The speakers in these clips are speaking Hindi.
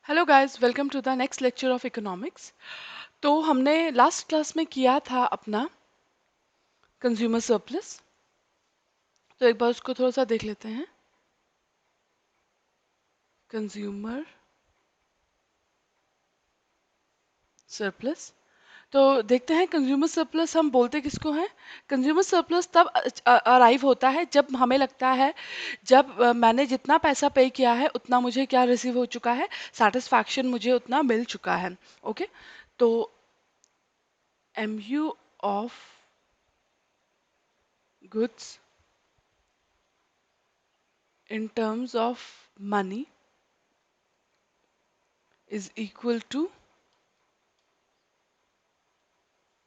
Hello guys, welcome to the next lecture of economics. तो हमने लास्ट क्लास में किया था अपना कंज्यूमर सरप्लस। तो एक बार उसको थोड़ा सा देख लेते हैं। Consumer surplus. तो देखते हैं कंज्यूमर सरप्लस हम बोलते किसको हैं। कंज्यूमर सरप्लस तब अराइव होता है जब हमें लगता है, जब मैंने जितना पैसा पे किया है उतना मुझे क्या रिसीव हो चुका है, सेटिस्फैक्शन मुझे उतना मिल चुका है। ओके, तो MU of goods in terms of money is equal to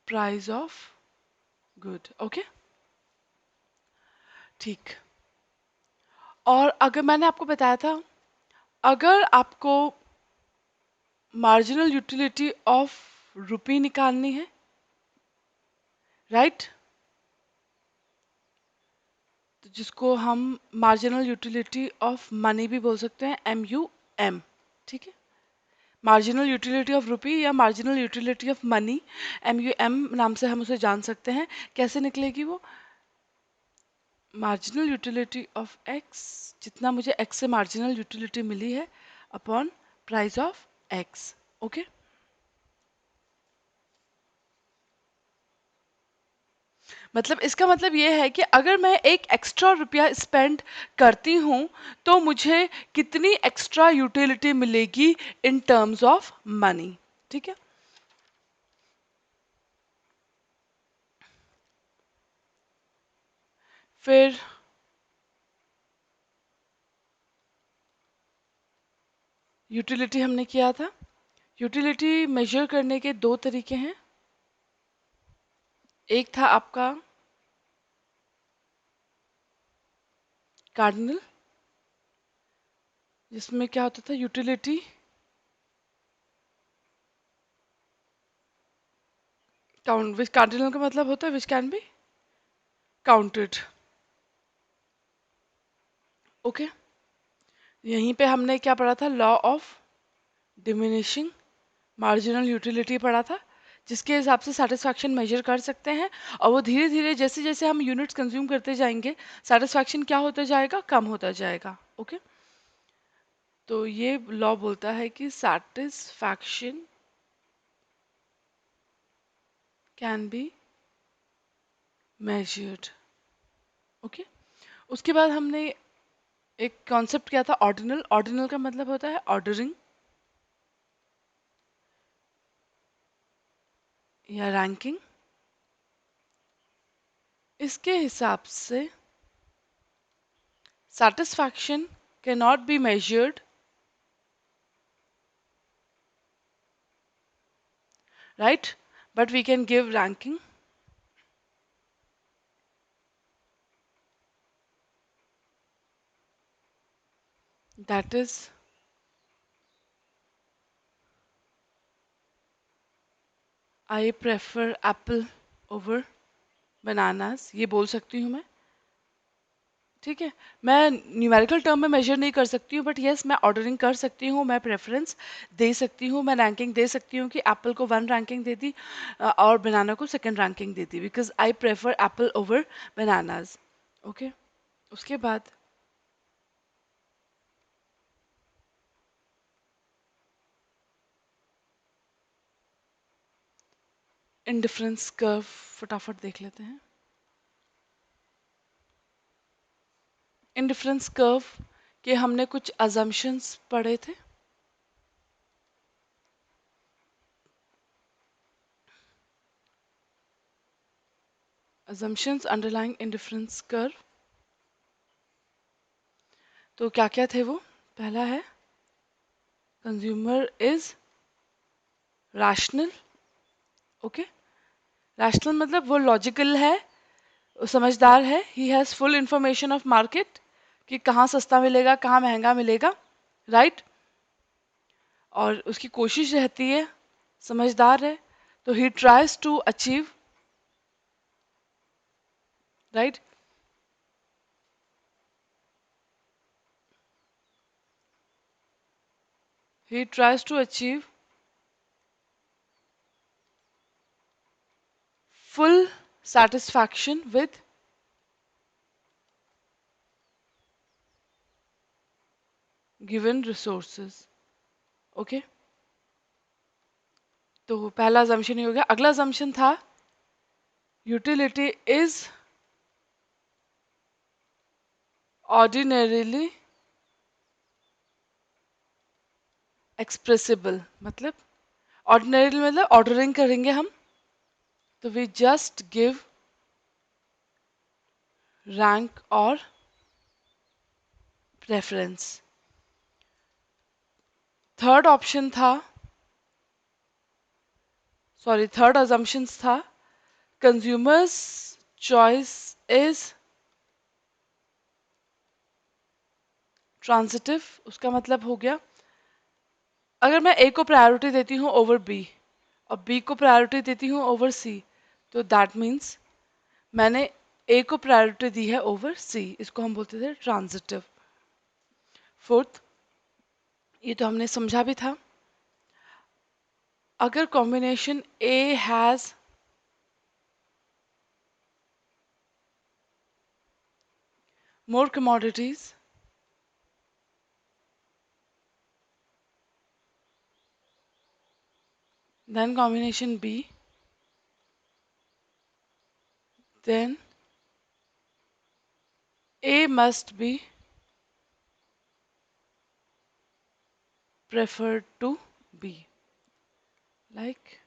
price of good. Okay, ठीक। और अगर मैंने आपको बताया था, अगर आपको मार्जिनल यूटिलिटी ऑफ रुपी निकालनी है, राइट, तो जिसको हम मार्जिनल यूटिलिटी ऑफ मनी भी बोल सकते हैं, MUM। ठीक है, मार्जिनल यूटिलिटी ऑफ रुपी या marginal utility of money, MUM नाम से हम उसे जान सकते हैं। कैसे निकलेगी वो? मार्जिनल यूटिलिटी ऑफ एक्स, जितना मुझे एक्स से मार्जिनल यूटिलिटी मिली है, upon price of x. Okay, मतलब इसका मतलब ये है कि अगर मैं एक एक्स्ट्रा रुपया स्पेंड करती हूँ तो मुझे कितनी एक्स्ट्रा यूटिलिटी मिलेगी इन टर्म्स ऑफ मनी। ठीक है, फिर यूटिलिटी हमने किया था। यूटिलिटी मेजर करने के दो तरीके हैं। एक था आपका कार्डिनल, जिसमें क्या होता था, यूटिलिटी काउंट, विच कार्डिनल का मतलब होता है which can be counted. Okay, यहीं पे हमने क्या पढ़ा था, law of diminishing marginal utility पढ़ा था, जिसके हिसाब से सेटिस्फैक्शन मेजर कर सकते हैं। और वो धीरे धीरे जैसे जैसे हम यूनिट्स कंज्यूम करते जाएंगे, सेटिस्फैक्शन क्या होता जाएगा, कम होता जाएगा। ओके, तो ये लॉ बोलता है कि satisfaction can be measured. Okay, उसके बाद हमने एक कॉन्सेप्ट किया था ऑर्डिनल। ऑर्डिनल का मतलब होता है ऑर्डरिंग या रैंकिंग। इसके हिसाब से satisfaction cannot be measured, right, but we can give ranking. That is, I prefer apple over bananas, ये बोल सकती हूँ मैं। ठीक है, मैं न्यूमेरिकल टर्म में मेजर नहीं कर सकती हूँ, बट यस मैं ऑर्डरिंग कर सकती हूँ, मैं प्रेफरेंस दे सकती हूँ, मैं रैंकिंग दे सकती हूँ कि एप्पल को 1 रैंकिंग दे दी और बनाना को 2nd ranking they the, because I prefer Apple over bananas. Okay, उसके बाद इंडिफरेंस कर्व फटाफट देख लेते हैं। इंडिफरेंस कर्व के हमने कुछ अजम्पशंस पढ़े थे। assumptions underlying indifference curve, तो क्या क्या थे वो? पहला है consumer is rational. Okay, rational मतलब वो लॉजिकल है, वो समझदार है, he has full information of market, कि कहाँ सस्ता मिलेगा कहाँ महंगा मिलेगा, राइट, और उसकी कोशिश रहती है, समझदार है, तो he tries to achieve, right. he tries to achieve full satisfaction with given resources. Okay, तो पहला assumption ये हो गया. अगला assumption था utility is ordinarily expressible. मतलब ordinarily मतलब ऑर्डरिंग करेंगे हम, तो we just give rank और preference. थर्ड ऑप्शन था, सॉरी थर्ड assumptions था consumers choice is ट्रांजिटिव. उसका मतलब हो गया, अगर मैं ए को प्रायोरिटी देती हूँ ओवर बी और बी को प्रायोरिटी देती हूँ ओवर सी, तो दैट मीन्स मैंने ए को प्रायोरिटी दी है ओवर सी. इसको हम बोलते थे ट्रांजिटिव. फोर्थ, ये तो हमने समझा भी था, अगर combination A has more commodities than combination B, then A must be preferred to B. Like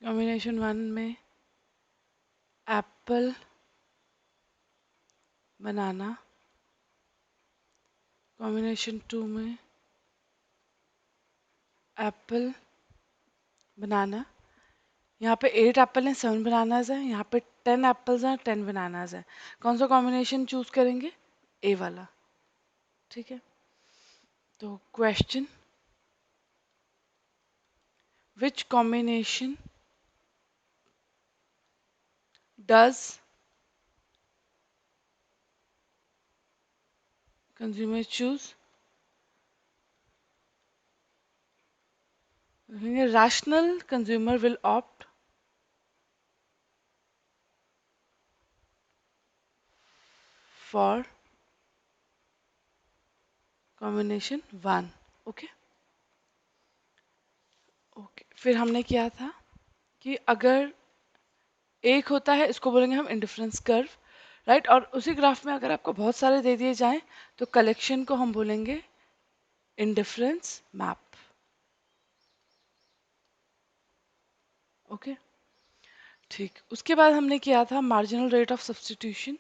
combination 1 में एप्पल बनाना, कॉम्बिनेशन 2 में एप्पल बनाना. यहाँ पे 8 एप्पल हैं, 7 बनानाज हैं. यहाँ पे 10 एप्पल्स हैं, 10 बनानाज हैं. कौन सा कॉम्बिनेशन चूज करेंगे? ए वाला. ठीक है, तो question, which combination does consumer choose? rational consumer will opt for combination 1. Okay okay, फिर हमने किया था कि अगर एक होता है, इसको बोलेंगे हम इंडिफरेंस कर्व, राइट. और उसी ग्राफ में अगर आपको बहुत सारे दे दिए जाएं तो कलेक्शन को हम बोलेंगे इंडिफरेंस मैप. ओके, ठीक. उसके बाद हमने किया था मार्जिनल रेट ऑफ सब्स्टिट्यूशन,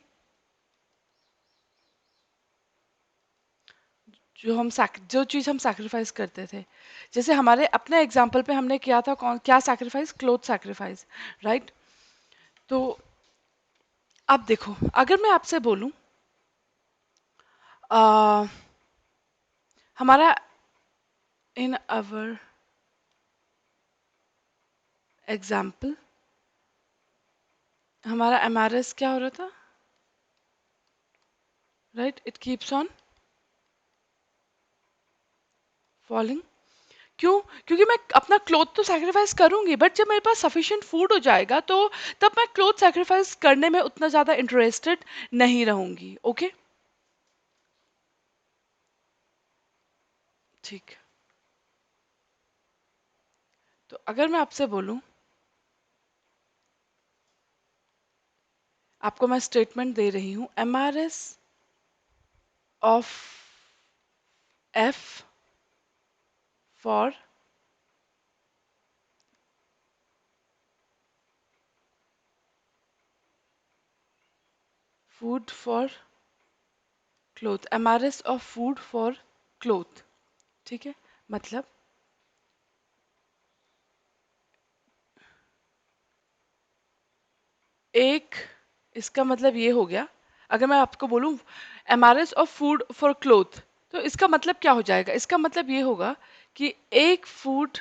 जो चीज़ हम सैक्रिफाइस करते थे. जैसे हमारे अपने एग्जाम्पल पे हमने किया था, कौन क्या सैक्रिफाइस? Cloth sacrifice, right. तो अब देखो, अगर मैं आपसे बोलूं हमारा इन अवर एग्जाम्पल हमारा एमआरएस क्या हो रहा था? Right, it keeps on falling. क्यों? क्योंकि मैं अपना क्लोथ तो सैक्रिफाइस करूंगी, बट जब मेरे पास सफिशिएंट फूड हो जाएगा तो तब मैं क्लोथ सैक्रिफाइस करने में उतना ज्यादा इंटरेस्टेड नहीं रहूंगी. ओके, ठीक. तो अगर मैं आपसे बोलूं, आपको मैं स्टेटमेंट दे रही हूं, MRS of F for food for cloth, MRS of food for cloth. ठीक है, मतलब एक, इसका मतलब ये हो गया, अगर मैं आपको बोलूं MRS of food for cloth, तो इसका मतलब क्या हो जाएगा? इसका मतलब ये होगा कि एक फूड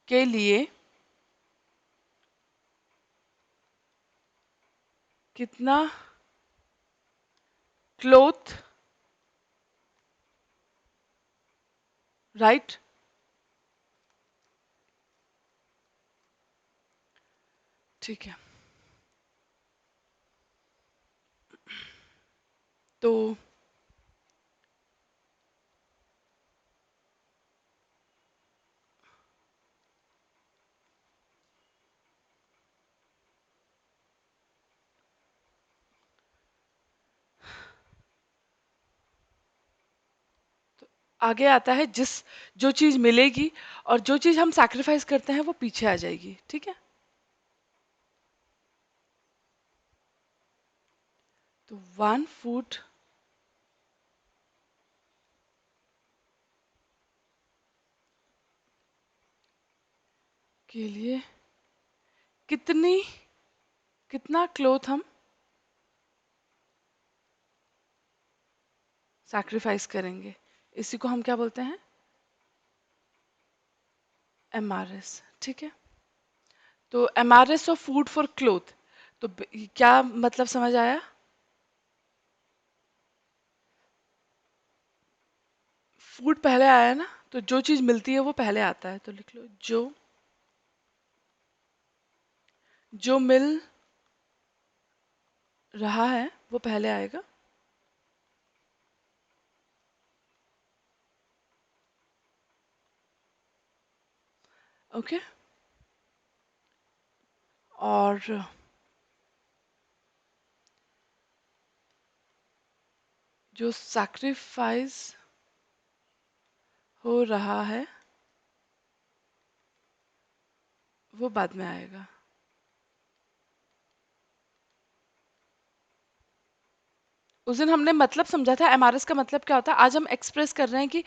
के लिए कितना क्लोथ, राइट? ठीक है, तो आगे आता है जिस जो चीज मिलेगी और जो चीज हम सैक्रिफाइस करते हैं वो पीछे आ जाएगी, ठीक है? तो वन फूड के लिए कितनी कितना क्लोथ हम सैक्रिफाइस करेंगे, इसी को हम क्या बोलते हैं? एमआरएस, ठीक है? तो MRS of food for cloth, तो क्या मतलब समझ आया? फूड पहले आया ना, तो जो चीज मिलती है वो पहले आता है, तो लिख लो जो मिल रहा है वो पहले आएगा। ओके, और जो सैक्रिफाइस हो रहा है वो बाद में आएगा। उस दिन हमने मतलब समझा था एमआरएस का मतलब क्या होता है, आज हम एक्सप्रेस कर रहे हैं कि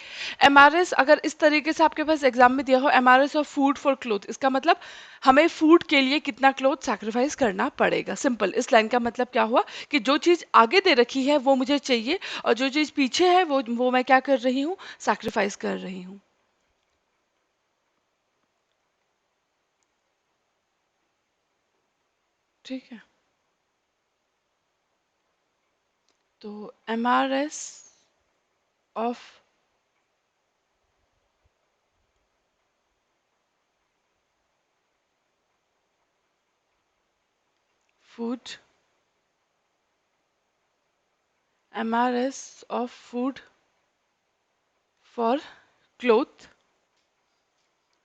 एमआरएस अगर इस तरीके से आपके पास एग्जाम में दिया हो, MRS of food for cloth, इसका मतलब हमें फूड के लिए कितना क्लोथ सैक्रिफाइस करना पड़ेगा। सिंपल, इस लाइन का मतलब क्या हुआ कि जो चीज आगे दे रखी है वो मुझे चाहिए और जो चीज पीछे है वो मैं क्या कर रही हूँ, सैक्रिफाइस कर रही हूँ। ठीक है, तो MRS of food, MRS of food for cloth,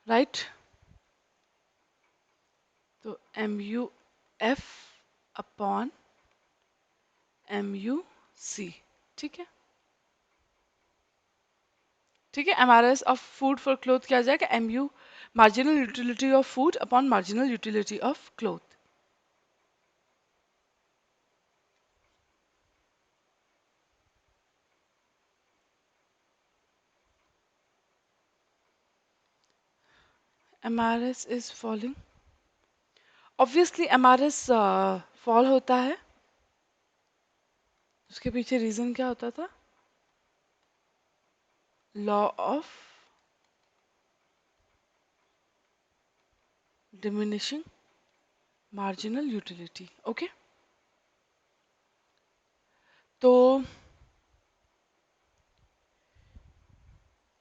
right? तो M U F upon M U C, ठीक है? ठीक है, MRS of food for cloth क्या आ जाएगा? M U, marginal utility of food upon marginal utility of cloth. MRS is falling, obviously MRS fall होता है, उसके पीछे रीजन क्या होता था? Law of diminishing marginal utility. Okay, तो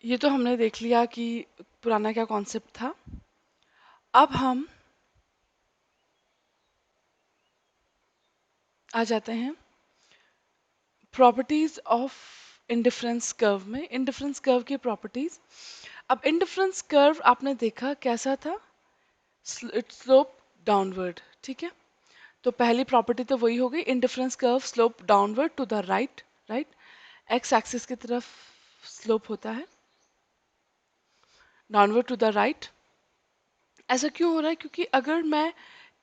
ये तो हमने देख लिया कि पुराना क्या कॉन्सेप्ट था। अब हम आ जाते हैं प्रॉपर्टीज ऑफ इंडिफरेंस कर्व में, इंडिफरेंस कर्व की प्रॉपर्टीज। अब इंडिफरेंस कर्व आपने देखा कैसा था, स्लोप डाउनवर्ड, ठीक है? तो पहली प्रॉपर्टी तो वही हो गई, indifference curve slope downward to the right, right? X axis की तरफ स्लोप होता है, डाउनवर्ड टू द राइट। ऐसा क्यों हो रहा है? क्योंकि अगर मैं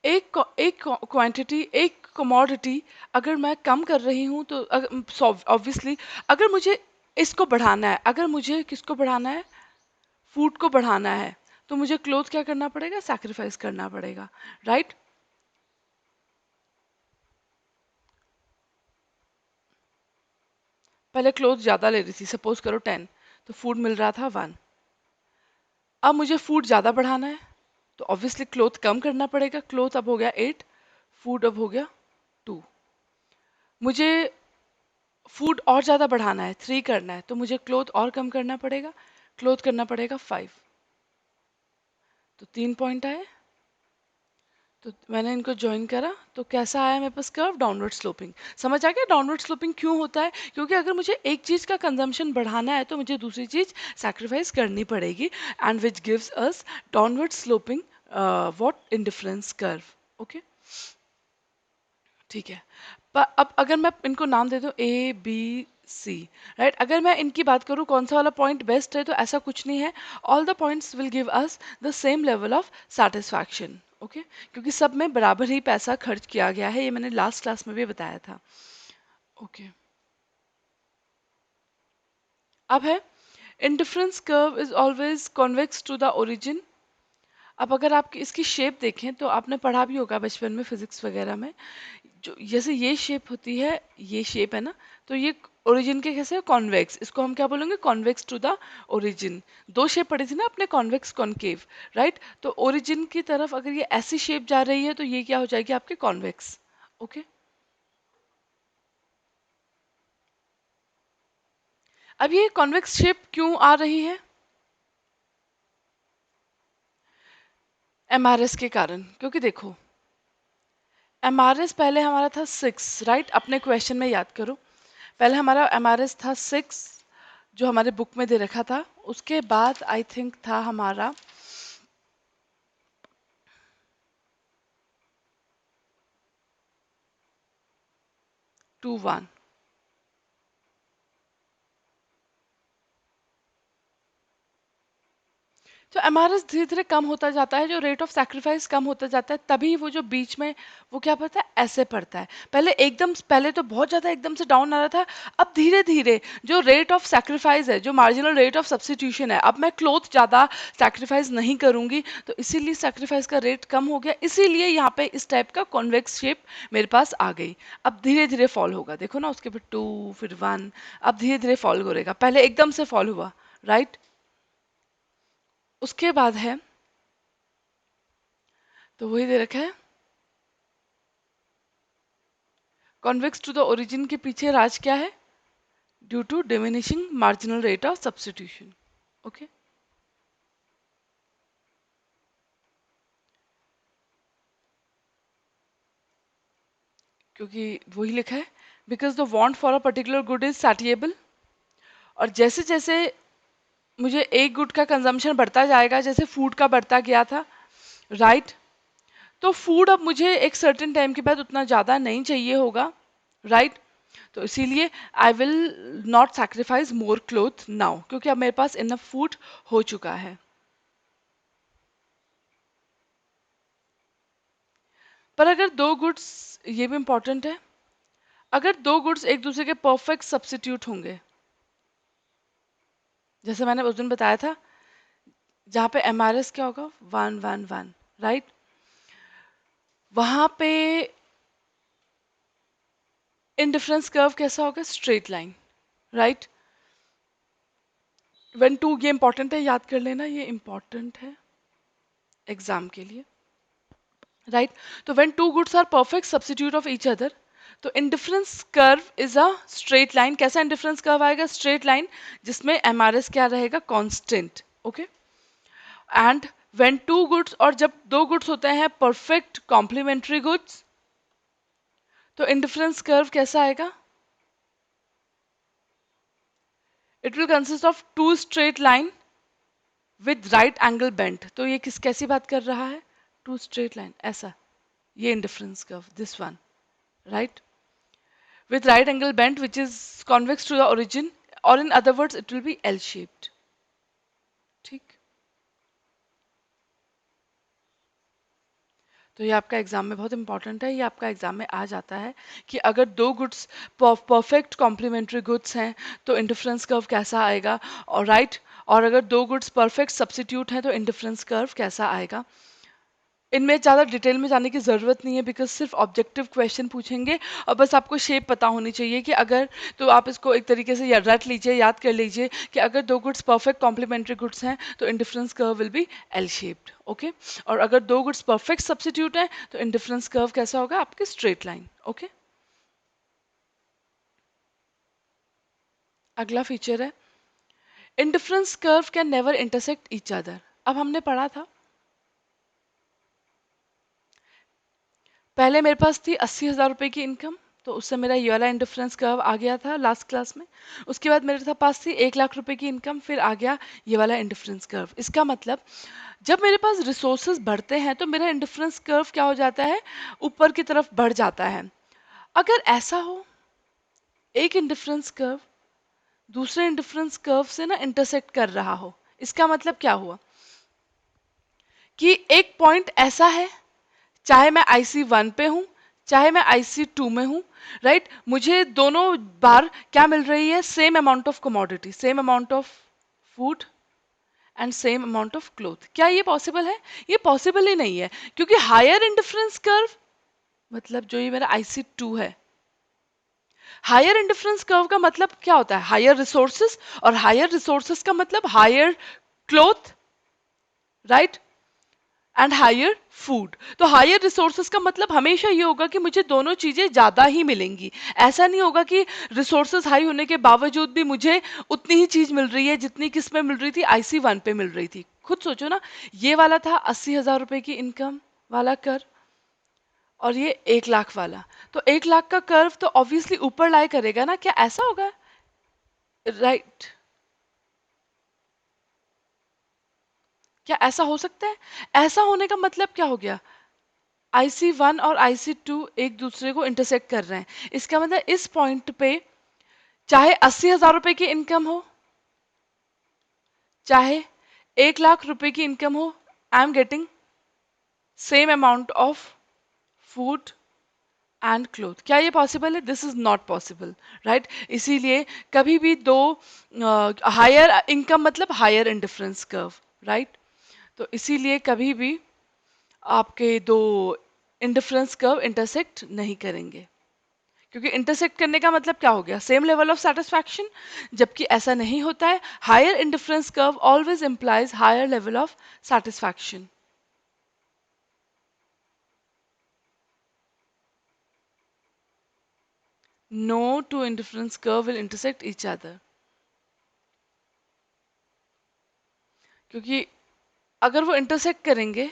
एक क्वांटिटी, एक कमोडिटी अगर मैं कम कर रही हूँ तो ऑब्वियसली अगर मुझे इसको बढ़ाना है, अगर मुझे किसको बढ़ाना है, फूड को बढ़ाना है, तो मुझे क्लोथ क्या करना पड़ेगा, सैक्रिफाइस करना पड़ेगा, राइट? पहले क्लोथ ज्यादा ले रही थी, सपोज करो 10, तो फूड मिल रहा था 1। अब मुझे फूड ज्यादा बढ़ाना है तो ऑब्वियसली क्लोथ कम करना पड़ेगा, क्लोथ अब हो गया 8, फूड अब हो गया 2। मुझे फूड और ज़्यादा बढ़ाना है, 3 करना है, तो मुझे क्लोथ और कम करना पड़ेगा, क्लोथ करना पड़ेगा 5। तो 3 पॉइंट आए। तो मैंने इनको ज्वाइन करा तो कैसा आया मेरे पास कर्व, डाउनवर्ड स्लोपिंग। समझ आ गया डाउनवर्ड स्लोपिंग क्यों होता है? क्योंकि अगर मुझे एक चीज़ का कंजम्पशन बढ़ाना है तो मुझे दूसरी चीज़ सैक्रिफाइस करनी पड़ेगी, and which gives us downward sloping what indifference curve. Okay, ठीक है। पर अब अगर मैं इनको नाम दे दूं ए बी सी, राइट, अगर मैं इनकी बात करूं कौन सा वाला पॉइंट बेस्ट है, तो ऐसा कुछ नहीं है। All the points will give us the same level of satisfaction. Okay, क्योंकि सब में बराबर ही पैसा खर्च किया गया है, ये मैंने लास्ट क्लास में भी बताया था। Okay okay. अब है indifference curve is always convex to the origin. अब अगर आप इसकी शेप देखें तो आपने पढ़ा भी होगा बचपन में फिजिक्स वगैरह में, जो जैसे ये शेप होती है, ये शेप है ना, तो ये ओरिजिन के कैसे कॉन्वेक्स, इसको हम क्या बोलेंगे, कॉन्वेक्स टू द ओरिजिन। दो शेप पढ़ी थी ना अपने, कॉन्वेक्स कॉनकेव, राइट। तो ओरिजिन की तरफ अगर ये ऐसी शेप जा रही है तो ये क्या हो जाएगी आपके कॉन्वेक्स। ओके, अब ये कॉन्वेक्स शेप क्यों आ रही है? एमआरएस के कारण। क्योंकि देखो एमआरएस पहले हमारा था 6, राइट, अपने क्वेश्चन में याद करो, पहले हमारा एमआरएस था 6 जो हमारे बुक में दे रखा था। उसके बाद आई थिंक था हमारा 2 1। तो एमआरएस धीरे धीरे कम होता जाता है, जो रेट ऑफ सैक्रिफाइस कम होता जाता है, तभी वो जो बीच में वो क्या पड़ता है, ऐसे पड़ता है। पहले एकदम, पहले तो बहुत ज्यादा एकदम से डाउन आ रहा था, अब धीरे धीरे जो रेट ऑफ सैक्रिफाइस है, जो मार्जिनल रेट ऑफ सब्स्टिट्यूशन है, अब मैं क्लोथ ज्यादा सैक्रिफाइस नहीं करूंगी, तो इसीलिए सैक्रिफाइस का रेट कम हो गया, इसीलिए यहाँ पे इस टाइप का कॉन्वेक्स शेप मेरे पास आ गई। अब धीरे धीरे फॉल होगा, देखो ना, उसके फिर 2 फिर 1, अब धीरे धीरे फॉल करेगा, पहले एकदम से फॉल हुआ, राइट। उसके बाद है, तो वही दे रखा है, कॉन्वेक्स टू द ओरिजिन के पीछे राज क्या है, due to diminishing marginal rate of substitution. Okay, क्योंकि वही लिखा है, because the want for a particular good is satiable. और जैसे जैसे मुझे एक गुड का कंजम्पशन बढ़ता जाएगा, जैसे फूड का बढ़ता गया था, राइट, तो फूड अब मुझे एक सर्टेन टाइम के बाद उतना ज़्यादा नहीं चाहिए होगा, राइट। तो इसीलिए I will not sacrifice more cloth now, क्योंकि अब मेरे पास इनफ फूड हो चुका है। पर अगर दो गुड्स, ये भी इंपॉर्टेंट है, अगर दो गुड्स एक दूसरे के परफेक्ट सब्स्टिट्यूट होंगे, जैसे मैंने उस दिन बताया था, जहाँ पे एमआरएस क्या होगा, 1 1 1, राइट, वहां पे इंडिफरेंस कर्व कैसा होगा, straight line, right. When two, ये इंपॉर्टेंट है, याद कर लेना, ये इंपॉर्टेंट है एग्जाम के लिए, राइट। तो when two goods are perfect substitute of each other, तो indifference curve is a straight line. कैसा इंडिफरेंस कर्व आएगा, स्ट्रेट लाइन, जिसमें एमआरएस क्या रहेगा, constant. Okay, and when two goods, और जब दो गुड्स होते हैं परफेक्ट कॉम्प्लीमेंट्री गुड्स, तो इंडिफरेंस कर्व कैसा आएगा, it will consist of two straight line with right angle bent. तो ये किस कैसी बात कर रहा है, टू स्ट्रेट लाइन ऐसा, ये indifference curve, this one, right, with right angle bent which is convex to the origin, or in other words it will be L shaped। ठीक, तो ये आपका एग्जाम में बहुत इंपॉर्टेंट है, ये आपका एग्जाम में आ जाता है कि अगर दो गुड्स परफेक्ट कॉम्प्लीमेंट्री गुड्स हैं तो इंडिफरेंस कर्व कैसा आएगा, और राइट, और अगर दो गुड्स परफेक्ट सब्स्टिट्यूट हैं तो इंडिफरेंस कर्व कैसा आएगा। इनमें ज़्यादा डिटेल में जाने की ज़रूरत नहीं है, बिकॉज सिर्फ ऑब्जेक्टिव क्वेश्चन पूछेंगे, और बस आपको शेप पता होनी चाहिए कि अगर, तो आप इसको एक तरीके से रट लीजिए, याद कर लीजिए कि अगर दो गुड्स परफेक्ट कॉम्प्लीमेंट्री गुड्स हैं तो indifference curve will be L shaped. Okay, और अगर दो गुड्स परफेक्ट सब्स्टिट्यूट हैं तो इंडिफरेंस कर्व कैसा होगा, आपके स्ट्रेट लाइन। ओके, अगला फीचर है indifference curve can never intersect each other. अब हमने पढ़ा था, पहले मेरे पास थी 80,000 रुपए की इनकम, तो उससे मेरा ये वाला इंडिफरेंस कर्व आ गया था लास्ट क्लास में। उसके बाद मेरे पास थी 1 लाख रुपए की इनकम, फिर आ गया ये वाला इंडिफरेंस कर्व। इसका मतलब जब मेरे पास रिसोर्सेज बढ़ते हैं तो मेरा इंडिफरेंस कर्व क्या हो जाता है, ऊपर की तरफ बढ़ जाता है। अगर ऐसा हो, एक इंडिफरेंस कर्व दूसरे इंडिफरेंस कर्व से ना इंटरसेक्ट कर रहा हो, इसका मतलब क्या हुआ कि एक पॉइंट ऐसा है, चाहे मैं IC1 पे हूं चाहे मैं IC2 में हूं, राइट, मुझे दोनों बार क्या मिल रही है, same amount of commodity, same amount of food and same amount of cloth. क्या ये पॉसिबल है? ये पॉसिबल ही नहीं है, क्योंकि हायर इंडिफरेंस कर्व मतलब जो ये मेरा IC2 है, हायर इंडिफरेंस कर्व का मतलब क्या होता है, हायर रिसोर्सेस, और हायर रिसोर्सेस का मतलब higher cloth, right, and higher food. तो हायर रिसोर्सेज का मतलब हमेशा ये होगा कि मुझे दोनों चीजें ज्यादा ही मिलेंगी। ऐसा नहीं होगा कि रिसोर्सेज हाई होने के बावजूद भी मुझे उतनी ही चीज मिल रही है जितनी किस में मिल रही थी, IC1 पे मिल रही थी। खुद सोचो ना, ये वाला था 80,000 रुपए की इनकम वाला कर, और ये 1 लाख वाला। तो 1 लाख का कर्व तो ऑब्वियसली ऊपर लाई करेगा ना, क्या ऐसा होगा? राइट, क्या ऐसा हो सकता है? ऐसा होने का मतलब क्या हो गया, IC1 और IC2 एक दूसरे को इंटरसेक्ट कर रहे हैं। इसका मतलब इस पॉइंट पे चाहे 80,000 रुपए की इनकम हो, चाहे 1 लाख रुपए की इनकम हो, I am getting same amount of food and cloth. क्या ये पॉसिबल है? This is not possible, right. इसीलिए कभी भी दो हायर इनकम मतलब हायर इंडिफरेंस कर्व, राइट। तो इसीलिए कभी भी आपके दो इंडिफरेंस कर्व इंटरसेक्ट नहीं करेंगे, क्योंकि इंटरसेक्ट करने का मतलब क्या हो गया, सेम लेवल ऑफ सेटिस्फैक्शन, जबकि ऐसा नहीं होता है। Higher indifference curve always implies higher level of satisfaction. No two indifference curve will intersect each other, क्योंकि अगर वो इंटरसेक्ट करेंगे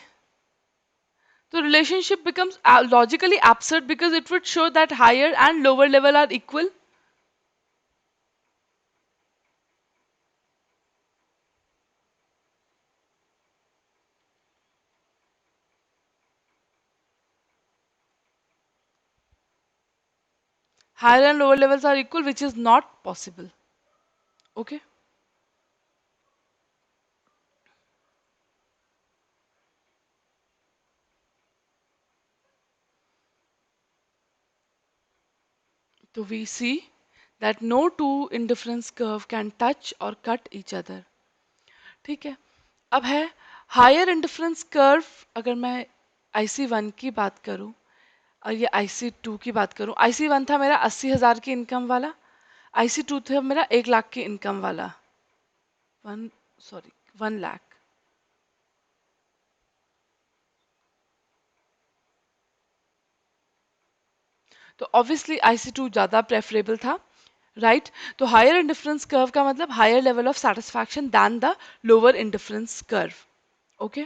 तो relationship becomes logically absurd because it would show that higher and lower level are equal. Higher and lower levels are equal, which is not possible. Okay. So we see that no two indifference curve can touch or cut each other. ठीक है, अब है हायर इंडिफरेंस कर्व। अगर मैं IC1 की बात करूं और ये IC2 की बात करूं, IC1 था मेरा 80,000 की इनकम वाला, IC2 था मेरा 1 लाख की इनकम वाला, वन सॉरी 1 लाख। तो ऑब्वियसली IC2 ज्यादा प्रेफरेबल था, राइट। तो हायर इंडिफरेंस कर्व का मतलब higher level of satisfaction than the lower indifference curve. Okay,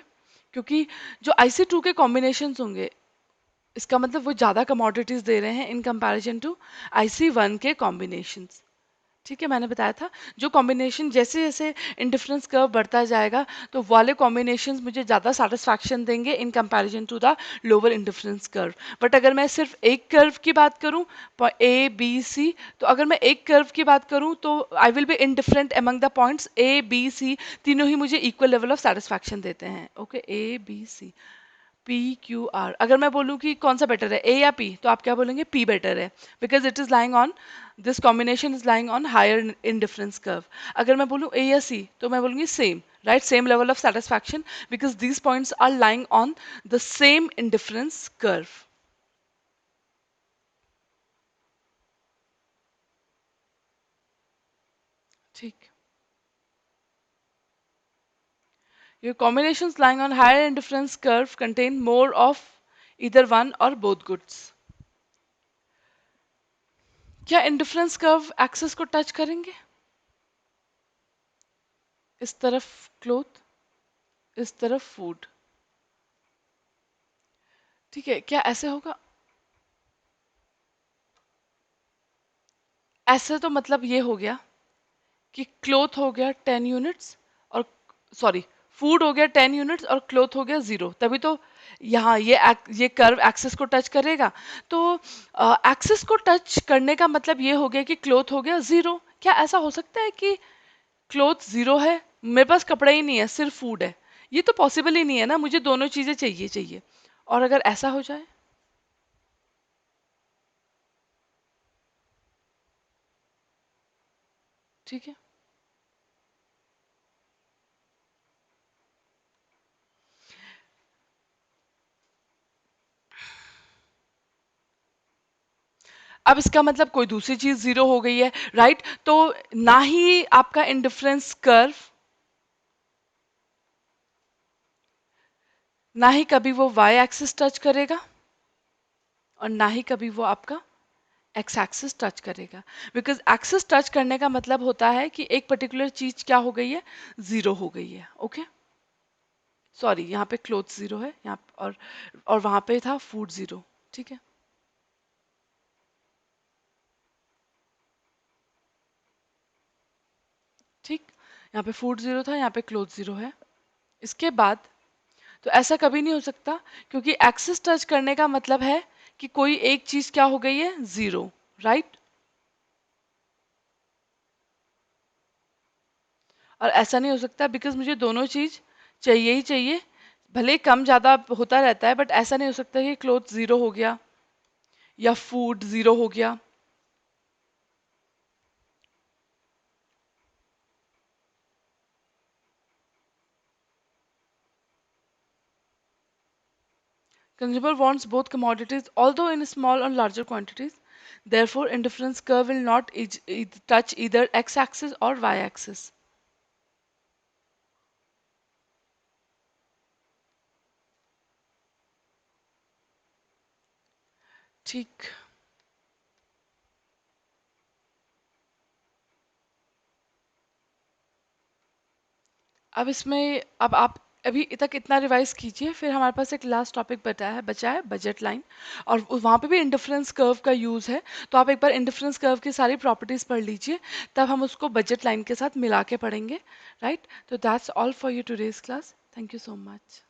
क्योंकि जो IC2 के कॉम्बिनेशन होंगे, इसका मतलब वो ज्यादा कमोडिटीज दे रहे हैं इन कंपैरिजन टू IC1 के कॉम्बिनेशंस। ठीक है, मैंने बताया था जो कॉम्बिनेशन जैसे जैसे इंडिफरेंस कर्व बढ़ता जाएगा तो वाले कॉम्बिनेशंस मुझे ज़्यादा सेटिस्फैक्शन देंगे in comparison to the lower indifference curve. But अगर मैं सिर्फ एक कर्व की बात करूं, A B C, तो अगर मैं एक कर्व की बात करूं तो I will be indifferent among the points A B C, तीनों ही मुझे इक्वल लेवल ऑफ सेटिस्फैक्शन देते हैं। Okay, A B C PQR। अगर मैं बोलूं कि कौन सा बेटर है, A या P, तो आप क्या बोलेंगे? P बेटर है, because it is lying on this combination is lying on higher indifference curve. अगर मैं बोलूं A या C, तो मैं बोलूंगी same, right, same level of satisfaction, because these points are lying on the same indifference curve. ठीक, your combinations lying on higher indifference curve contain more of either one or both goods। क्या इंडिफरेंस कर्व एक्सेस को टच करेंगे? इस तरफ क्लोथ, इस तरफ फूड। ठीक है, क्या ऐसे होगा? ऐसे तो मतलब ये हो गया कि क्लोथ हो गया 10 यूनिट्स, और सॉरी, फूड हो गया 10 यूनिट्स और क्लोथ हो गया 0, तभी तो यहाँ ये कर्व एक्सिस को टच करेगा। तो एक्सिस को टच करने का मतलब ये हो गया कि क्लोथ हो गया 0। क्या ऐसा हो सकता है कि क्लोथ 0 है, मेरे पास कपड़ा ही नहीं है, सिर्फ फूड है? ये तो पॉसिबल ही नहीं है ना, मुझे दोनों चीजें चाहिए चाहिए। और अगर ऐसा हो जाए? ठीक है, अब इसका मतलब कोई दूसरी चीज 0 हो गई है, राइट? तो ना ही आपका इंडिफरेंस कर्व, ना ही कभी वो वाई एक्सिस टच करेगा, और ना ही कभी वो आपका एक्स एक्सिस टच करेगा। बिकॉज एक्सिस टच करने का मतलब होता है कि एक पर्टिकुलर चीज क्या हो गई है, 0 हो गई है। ओके, सॉरी, यहाँ पे क्लोथ 0 है, यहाँ और वहां पे था फूड 0। ठीक है, ठीक, यहाँ पे फूड 0 था, यहाँ पे क्लोथ 0 है। इसके बाद तो ऐसा कभी नहीं हो सकता, क्योंकि एक्सिस टच करने का मतलब है कि कोई एक चीज क्या हो गई है, 0, राइट? और ऐसा नहीं हो सकता, बिकॉज मुझे दोनों चीज चाहिए ही चाहिए। भले ही कम ज्यादा होता रहता है, बट ऐसा नहीं हो सकता कि क्लोथ 0 हो गया या फूड 0 हो गया। Consumer wants both commodities, although in small or larger quantities. Therefore, indifference curve will not touch either x-axis or y-axis. ठीक, अब इसमें अब आप अभी तक इतना रिवाइज कीजिए, फिर हमारे पास एक लास्ट टॉपिक बचा है बजट लाइन, और वहाँ पे भी इंडिफरेंस कर्व का यूज़ है। तो आप एक बार इंडिफरेंस कर्व की सारी प्रॉपर्टीज पढ़ लीजिए, तब हम उसको बजट लाइन के साथ मिला के पढ़ेंगे, राइट? तो that's all for you today's class. Thank you so much.